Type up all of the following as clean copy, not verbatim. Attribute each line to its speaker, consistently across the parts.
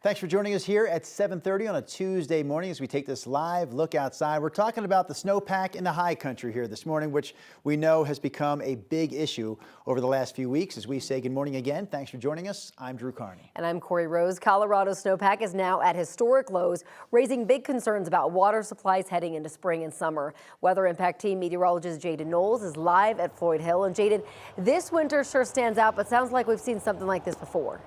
Speaker 1: Thanks for joining us here at 7:30 on a Tuesday morning as we take this live look outside. We're talking about the snowpack in the high country here this morning, which we know has become a big issue over the last few weeks. As we say good morning again, thanks for joining us. I'm Drew Carney.
Speaker 2: And I'm Corey Rose. Colorado's snowpack is now at historic lows, raising big concerns about water supplies heading into spring and summer. Weather Impact Team meteorologist Jaden Knowles is live at Floyd Hill. And Jaden, this winter sure stands out, but sounds like we've seen something like this before.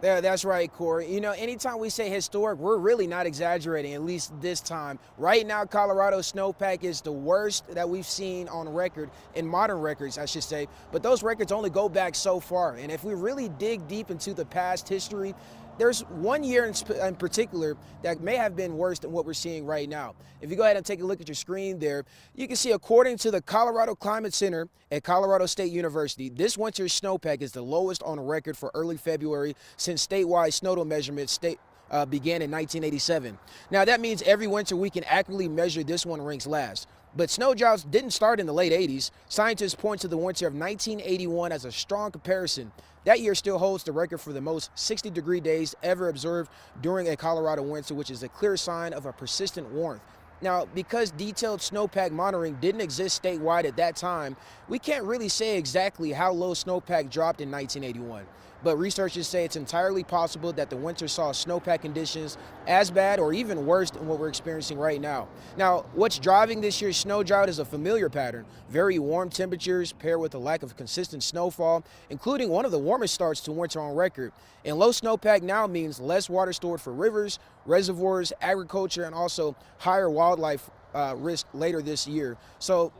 Speaker 3: Yeah, that's right, Corey. You know, anytime we say historic, we're really not exaggerating, at least this time. Right now, Colorado's snowpack is the worst that we've seen on record, in modern records, I should say. But those records only go back so far. And if we really dig deep into the past history, there's one year in particular that may have been worse than what we're seeing right now. If you go ahead and take a look at your screen there, you can see according to the Colorado Climate Center at Colorado State University, this winter's snowpack is the lowest on record for early February since statewide snow measurements began in 1987. Now that means every winter we can accurately measure this one ranks last. But snow droughts didn't start in the late 80s. Scientists point to the winter of 1981 as a strong comparison. That year still holds the record for the most 60-degree days ever observed during a Colorado winter, which is a clear sign of a persistent warmth. Now, because detailed snowpack monitoring didn't exist statewide at that time, we can't really say exactly how low snowpack dropped in 1981. But researchers say it's entirely possible that the winter saw snowpack conditions as bad or even worse than what we're experiencing right now. Now, what's driving this year's snow drought is a familiar pattern. Very warm temperatures paired with a lack of consistent snowfall, including one of the warmest starts to winter on record. And low snowpack now means less water stored for rivers, reservoirs, agriculture, and also higher wildlife risk later this year. So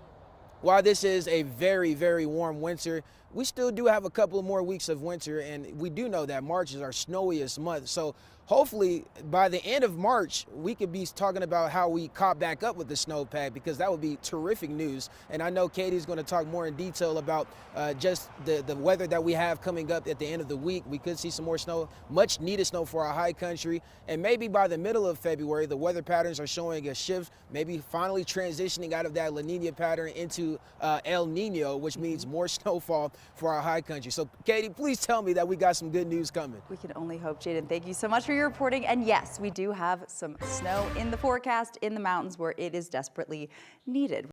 Speaker 3: while this is a very, very warm winter, we still do have a couple more weeks of winter, and we do know that March is our snowiest month. So hopefully by the end of March, we could be talking about how we caught back up with the snowpack, because that would be terrific news. And I know Katie's going to talk more in detail about just the weather that we have coming up at the end of the week. We could see some more snow, much needed snow for our high country. And maybe by the middle of February, the weather patterns are showing a shift, maybe finally transitioning out of that La Nina pattern into El Nino, which means more snowfall for our high country. So Katie, please tell me that we got some good news coming.
Speaker 4: We can only hope, Jaden. Thank you so much for your reporting. And yes, we do have some snow in the forecast in the mountains where it is desperately needed.